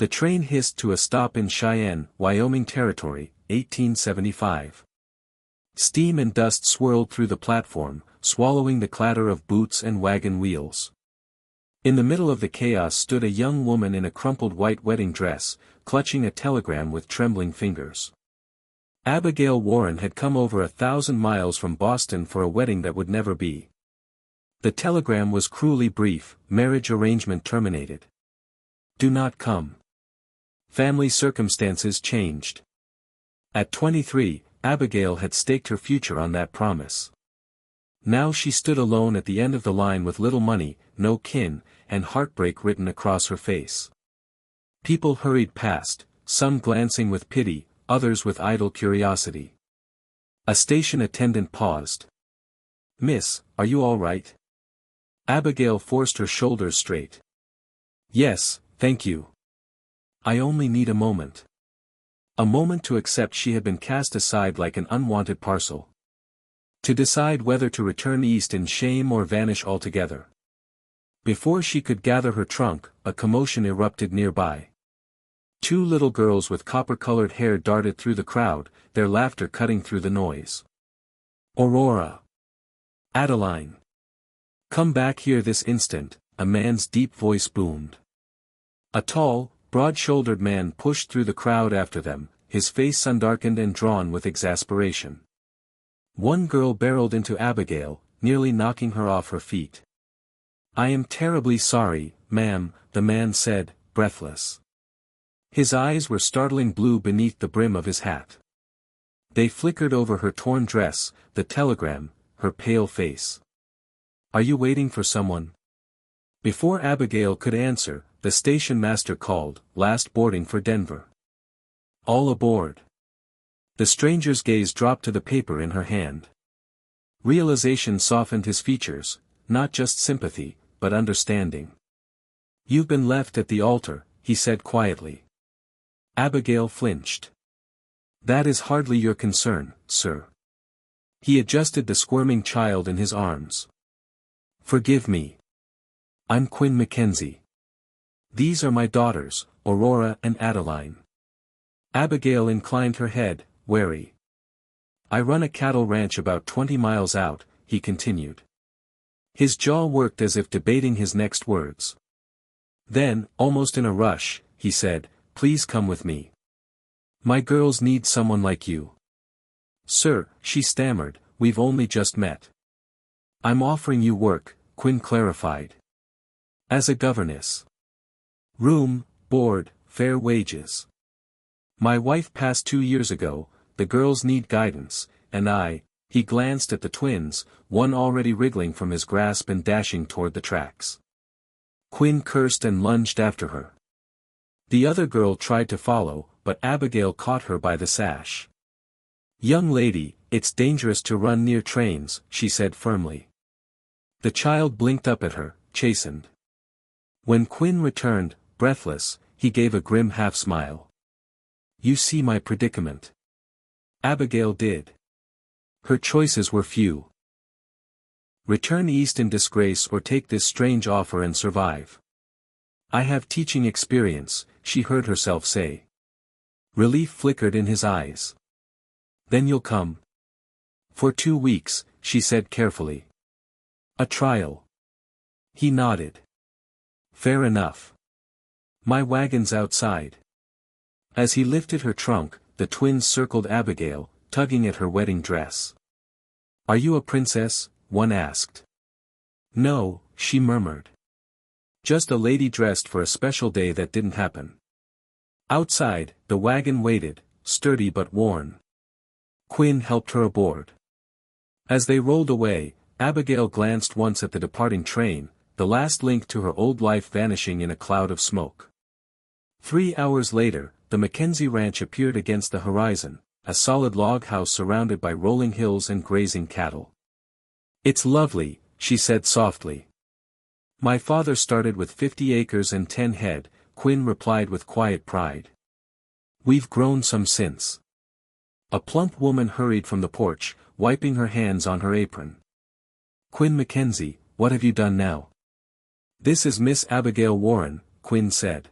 The train hissed to a stop in Cheyenne, Wyoming Territory, 1875. Steam and dust swirled through the platform, swallowing the clatter of boots and wagon wheels. In the middle of the chaos stood a young woman in a crumpled white wedding dress, clutching a telegram with trembling fingers. Abigail Warren had come over 1,000 miles from Boston for a wedding that would never be. The telegram was cruelly brief: marriage arrangement terminated. Do not come. Family circumstances changed. At 23, Abigail had staked her future on that promise. Now she stood alone at the end of the line with little money, no kin, and heartbreak written across her face. People hurried past, some glancing with pity, others with idle curiosity. A station attendant paused. "Miss, are you all right?" Abigail forced her shoulders straight. "Yes, thank you. I only need a moment." A moment to accept she had been cast aside like an unwanted parcel. To decide whether to return east in shame or vanish altogether. Before she could gather her trunk, a commotion erupted nearby. Two little girls with copper-colored hair darted through the crowd, their laughter cutting through the noise. "Aurora! Adeline! Come back here this instant," a man's deep voice boomed. A tall, broad-shouldered man pushed through the crowd after them, his face sundarkened and drawn with exasperation. One girl barreled into Abigail, nearly knocking her off her feet. "I am terribly sorry, ma'am," the man said, breathless. His eyes were startling blue beneath the brim of his hat. They flickered over her torn dress, the telegram, her pale face. "Are you waiting for someone?" Before Abigail could answer, the station master called, "Last boarding for Denver. All aboard." The stranger's gaze dropped to the paper in her hand. Realization softened his features, not just sympathy, but understanding. "You've been left at the altar," he said quietly. Abigail flinched. "That is hardly your concern, sir." He adjusted the squirming child in his arms. "Forgive me. I'm Quinn McKenzie. These are my daughters, Aurora and Adeline." Abigail inclined her head, wary. "I run a cattle ranch about 20 miles out," he continued. His jaw worked as if debating his next words. Then, almost in a rush, he said, "Please come with me. My girls need someone like you." "Sir," she stammered, "we've only just met." "I'm offering you work," Quinn clarified. "As a governess. Room, board, fair wages. My wife passed 2 years ago, the girls need guidance, and he glanced at the twins, one already wriggling from his grasp and dashing toward the tracks. Quinn cursed and lunged after her. The other girl tried to follow, but Abigail caught her by the sash. "Young lady, it's dangerous to run near trains," she said firmly. The child blinked up at her, chastened. When Quinn returned, breathless, he gave a grim half-smile. "You see my predicament." Abigail did. Her choices were few. Return east in disgrace or take this strange offer and survive. "I have teaching experience," she heard herself say. Relief flickered in his eyes. "Then you'll come?" "For 2 weeks," she said carefully. "A trial." He nodded. "Fair enough. My wagon's outside." As he lifted her trunk, the twins circled Abigail, tugging at her wedding dress. "Are you a princess?" one asked. "No," she murmured. "Just a lady dressed for a special day that didn't happen." Outside, the wagon waited, sturdy but worn. Quinn helped her aboard. As they rolled away, Abigail glanced once at the departing train, the last link to her old life vanishing in a cloud of smoke. 3 hours later, the McKenzie ranch appeared against the horizon, a solid log house surrounded by rolling hills and grazing cattle. "It's lovely," she said softly. "My father started with 50 acres and 10 head, Quinn replied with quiet pride. "We've grown some since." A plump woman hurried from the porch, wiping her hands on her apron. "Quinn McKenzie, what have you done now?" "This is Miss Abigail Warren," Quinn said.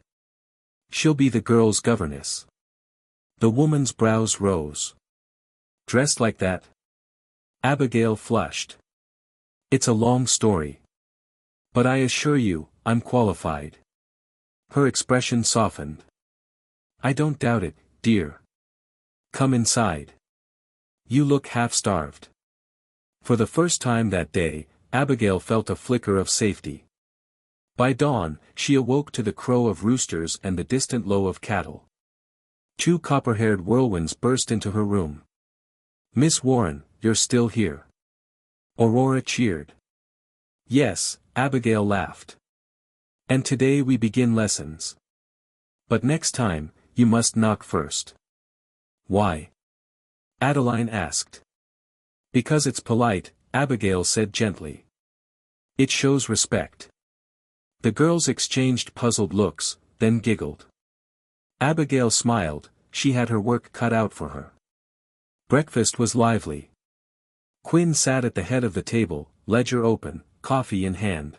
She'll be the girl's governess. The woman's brows rose. Dressed like that? Abigail flushed. It's a long story. But I assure you, I'm qualified. Her expression softened. I don't doubt it, dear. Come inside. You look half-starved. For the first time that day, Abigail felt a flicker of safety. By dawn, she awoke to the crow of roosters and the distant low of cattle. 2 copper-haired whirlwinds burst into her room. Miss Warren, you're still here. Aurora cheered. Yes, Abigail laughed. And today we begin lessons. But next time, you must knock first. Why? Adeline asked. Because it's polite, Abigail said gently. It shows respect. The girls exchanged puzzled looks, then giggled. Abigail smiled, she had her work cut out for her. Breakfast was lively. Quinn sat at the head of the table, ledger open, coffee in hand.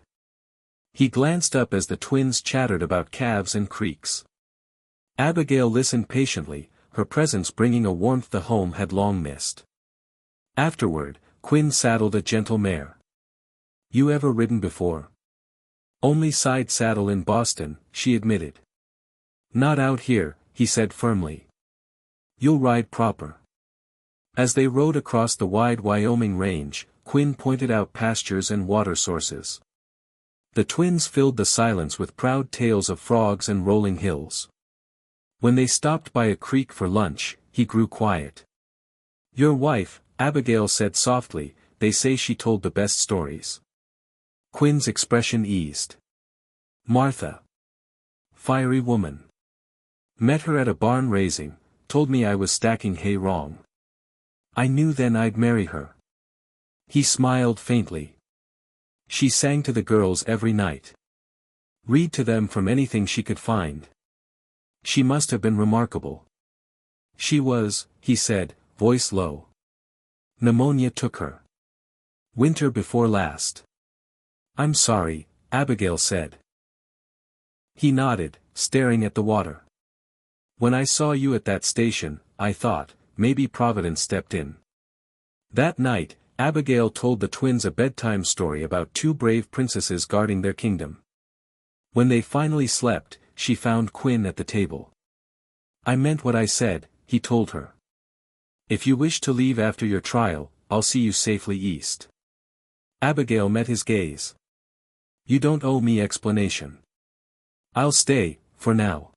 He glanced up as the twins chattered about calves and creeks. Abigail listened patiently, her presence bringing a warmth the home had long missed. Afterward, Quinn saddled a gentle mare. You ever ridden before? Only side saddle in Boston, she admitted. Not out here, he said firmly. You'll ride proper. As they rode across the wide Wyoming range, Quinn pointed out pastures and water sources. The twins filled the silence with proud tales of frogs and rolling hills. When they stopped by a creek for lunch, he grew quiet. Your wife, Abigail said softly, they say she told the best stories. Quinn's expression eased. Martha. Fiery woman. Met her at a barn raising, told me I was stacking hay wrong. I knew then I'd marry her. He smiled faintly. She sang to the girls every night. Read to them from anything she could find. She must have been remarkable. She was, he said, voice low. Pneumonia took her. Winter before last. I'm sorry, Abigail said. He nodded, staring at the water. When I saw you at that station, I thought, maybe Providence stepped in. That night, Abigail told the twins a bedtime story about 2 brave princesses guarding their kingdom. When they finally slept, she found Quinn at the table. I meant what I said, he told her. If you wish to leave after your trial, I'll see you safely east. Abigail met his gaze. You don't owe me explanation. I'll stay, for now.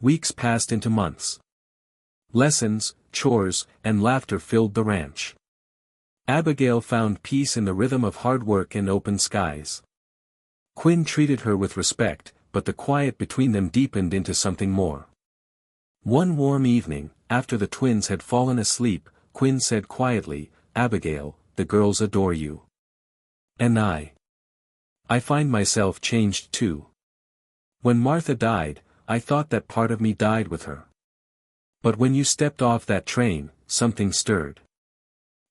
Weeks passed into months. Lessons, chores, and laughter filled the ranch. Abigail found peace in the rhythm of hard work and open skies. Quinn treated her with respect, but the quiet between them deepened into something more. One warm evening, after the twins had fallen asleep, Quinn said quietly, Abigail, the girls adore you. And I find myself changed too. When Martha died, I thought that part of me died with her. But when you stepped off that train, something stirred.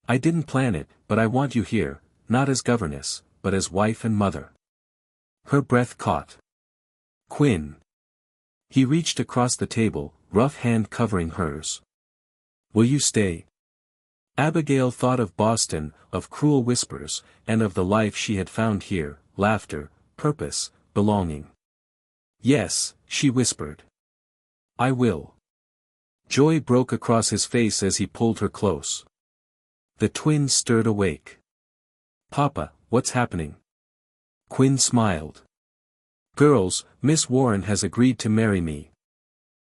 I didn't plan it, but I want you here, not as governess, but as wife and mother. Her breath caught. Quinn. He reached across the table, rough hand covering hers. Will you stay? Abigail thought of Boston, of cruel whispers, and of the life she had found here, laughter, purpose, belonging. Yes, she whispered. I will. Joy broke across his face as he pulled her close. The twins stirred awake. Papa, what's happening? Quinn smiled. Girls, Miss Warren has agreed to marry me.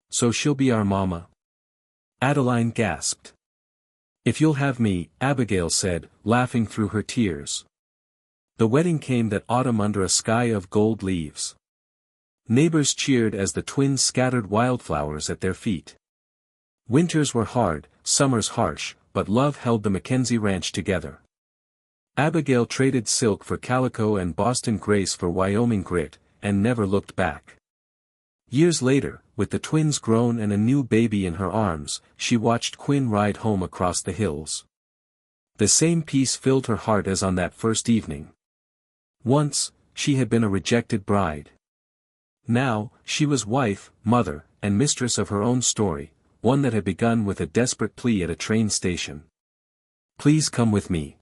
So she'll be our mama? Adeline gasped. If you'll have me, Abigail said, laughing through her tears. The wedding came that autumn under a sky of gold leaves. Neighbors cheered as the twins scattered wildflowers at their feet. Winters were hard, summers harsh, but love held the McKenzie ranch together. Abigail traded silk for calico and Boston grace for Wyoming grit, and never looked back. Years later, with the twins grown and a new baby in her arms, she watched Quinn ride home across the hills. The same peace filled her heart as on that first evening. Once, she had been a rejected bride. Now, she was wife, mother, and mistress of her own story, one that had begun with a desperate plea at a train station. "Please come with me.